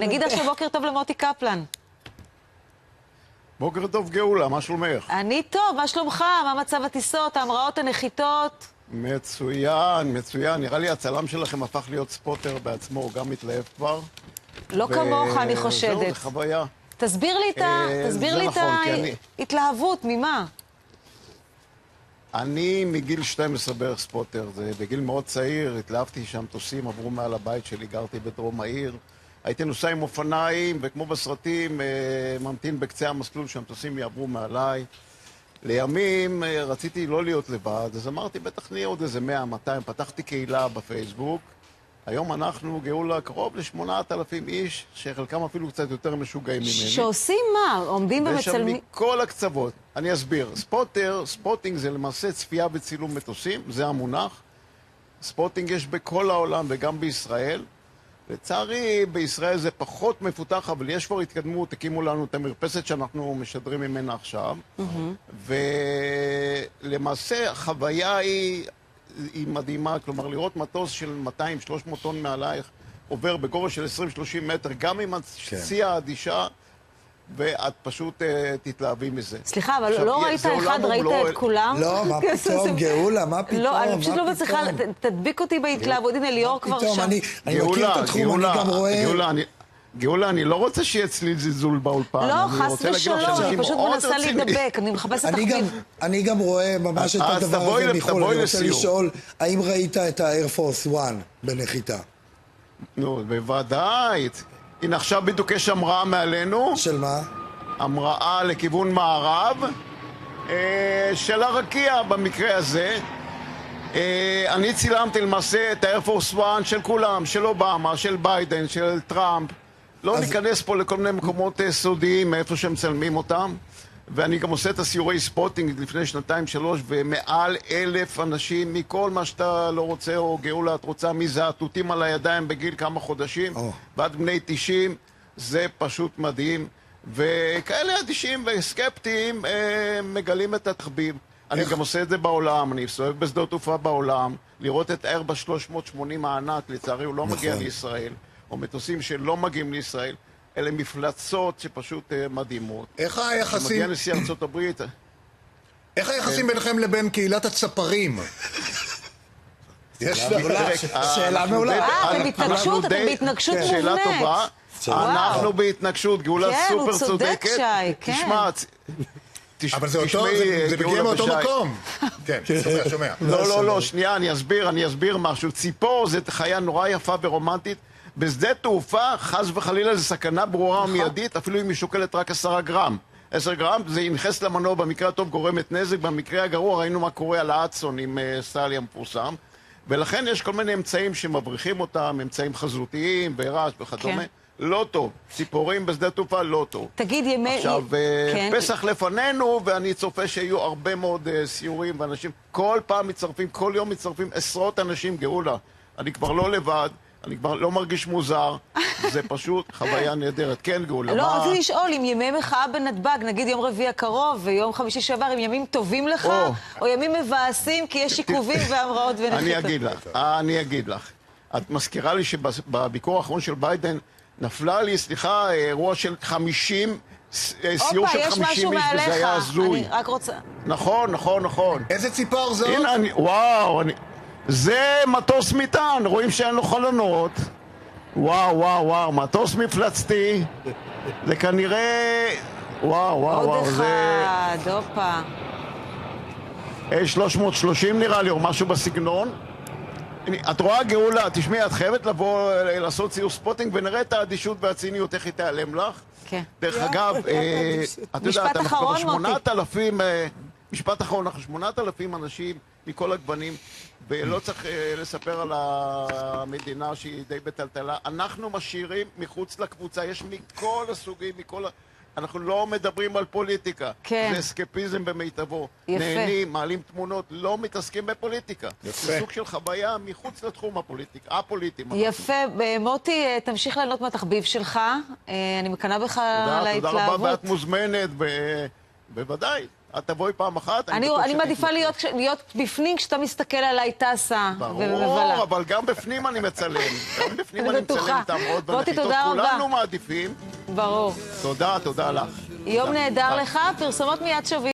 נגיד עכשיו בוקר טוב למוטי קפלן. בוקר טוב גאולה, מה שלומך? אני טוב, מה שלומך? מה מצב הטיסות, ההמראות, הנחיתות? מצוין, מצוין. נראה לי הצלם שלכם הפך להיות ספוטר בעצמו, הוא גם מתלהב כבר. לא כמוך, אני חושדת. זהו, זה חוויה. תסביר לי את ההתלהבות, ממה? אני מגיל 12 בערך ספוטר, זה בגיל מאוד צעיר, התלהבתי שהמטוסים עברו מעל הבית שלי, גרתי בדרום העיר. הייתי נוסע עם אופניים, וכמו בסרטים, ממתין בקצה המסלול שהמטוסים יעברו מעליי. לימים רציתי לא להיות לבד, אז אמרתי, בטח נהיה עוד איזה 100-200, פתחתי קהילה בפייסבוק. היום אנחנו, גאולה, קרוב ל8,000 איש, שחלקם אפילו קצת יותר משוגעים ממני. שעושים מה? עומדים ומצלמים? ושם מכל הקצוות. אני אסביר. ספוטינג זה למעשה צפייה וצילום מטוסים, זה המונח. ספוטינג יש בכל העולם וגם בישראל. לצערי, בישראל זה פחות מפותח, אבל יש כבר התקדמות, הקימו לנו את המרפסת שאנחנו משדרים ממנה עכשיו. ולמעשה, החוויה היא מדהימה, כלומר, לראות מטוס של 200-300 טון מעלייך עובר בגובה של 20-30 מטר, גם עם הציה האדישה, ואת פשוט תתלהבי מזה. סליחה, אבל לא ראית אחד, ראית את כולם? לא, מה פתאום, גאולה, מה פתאום? לא, אני פשוט לא מצליחה, תדביק אותי בהתלהבות. הנה, ליאור כבר שם. אני מכיר את התחום, אני גם רואה... גאולה, אני לא רוצה שיהיה אצלי זלזול באולפן. לא, חס ושלום, אני פשוט מנסה להידבק, אני מחפשת תחביב. אני גם רואה ממש את הדבר הזה מחול, אני רוצה לשאול, האם ראית את ה-Air Force One בנחיתה? נו, בוודאי. הנה עכשיו בדיוק יש המראה מעלינו. של מה? המראה לכיוון מערב, של הרקיע במקרה הזה. אני צילמתי למעשה את ה-Air Force One של כולם, של אובמה, של ביידן, של טראמפ. לא ניכנס פה לכל מיני מקומות סודיים מאיפה שהם מצלמים אותם. ואני גם עושה את הסיורי ספוטינג לפני 2-3, ומעל 1,000 אנשים מכל מה שאתה לא רוצה, או גאולה את רוצה, מזעתותים על הידיים בגיל כמה חודשים, ועד בני 90, זה פשוט מדהים. וכאלה אדישים וסקפטיים מגלים את התחביב. אני גם עושה את זה בעולם, אני מסתובב בשדות תעופה בעולם, לראות את איירבס 380 הענק, לצערי הוא לא מגיע לישראל, או מטוסים שלא מגיעים לישראל. אלה מפלצות שפשוט מדהימות. איך היחסים... מגיע נשיא ארצות הברית. איך היחסים ביניכם לבין קהילת הצפרים? שאלה מעולה. אתם בהתנגשות, אתם בהתנגשות מובנית. שאלה טובה. אנחנו בהתנגשות, גאולה סופר צודקת. כן, הוא צודק, שי, כן. תשמע, אבל זה מגיע מאותו מקום. כן, שומע. לא, שנייה, אני אסביר משהו. ציפור זה חיה נורא יפה ורומנטית. בשדה תעופה, חס וחלילה, זה סכנה ברורה ומיידית, אפילו אם היא שוקלת רק 10 גרם. 10 גרם, זה ינכס למנוע, במקרה הטוב גורמת נזק, במקרה הגרוע ראינו מה קורה על האדסון עם סטלי המפורסם, ולכן יש כל מיני אמצעים שמבריחים אותם, אמצעים חזותיים, ברעש וכדומה. לא טוב. ציפורים בשדה תעופה לא טוב. תגיד, ימי... עכשיו, פסח לפנינו, ואני צופה שיהיו הרבה מאוד סיורים ואנשים. כל פעם מצטרפים, כל יום מצטרפים עשרות אנשים, גאולה. אני כבר לא לבד. אני כבר לא מרגיש מוזר, זה פשוט חוויה נהדרת. כן, גאולה. לא, רציתי לשאול, אם ימי מחאה בנתב"ג, נגיד יום רביעי הקרוב ויום חמישי שעבר, אם ימים טובים לך, או ימים מבאסים, כי יש עיכובים והמראות ונחיתות. אני אגיד לך. את מזכירה לי שבביקור האחרון של ביידן, נפלה לי, סליחה, אירוע של 50, סיור של 50 איש, וזה היה הזוי. אני רק רוצה... נכון. איזה ציפור זאת? הנה, וואו, זה מטוס מטען, רואים שאין לו חלונות. וואו, מטוס מפלצתי. זה כנראה... וואו, עוד זה... אחד, הופה. 330 נראה לי, או משהו בסגנון. את רואה גאולה, תשמעי, את חייבת לבוא לעשות ציור ספוטינג, ונראה את האדישות והציניות, איך היא תיעלם לך. כן. דרך אגב, את יודעת, אנחנו כבר 8,000... משפט אחרון, אנחנו 8,000 אנשים מכל הגוונים, ולא צריך לספר על המדינה שהיא די בטלטלה. אנחנו משאירים מחוץ לקבוצה, יש מכל הסוגים, אנחנו לא מדברים על פוליטיקה. כן. זה אסקפיזם במיטבו. יפה. נהנים, מעלים תמונות, לא מתעסקים בפוליטיקה. זה סוג של חוויה מחוץ לתחום הפוליטי. יפה. מוטי, תמשיך ליהנות מהתחביב שלך. אני מקנאה בך על ההתלהבות. תודה רבה, ואת מוזמנת, בוודאי. את תבואי פעם אחת, אני מעדיפה להיות בפנים כשאתה מסתכל עליי טסה ומבלה. ברור, אבל גם בפנים אני מצלם. גם בפנים אני מצלם את ההמראות בנחיתות. כולנו מעדיפים. ברור. תודה לך. יום נהדר לך, פרסומות מיד שווים.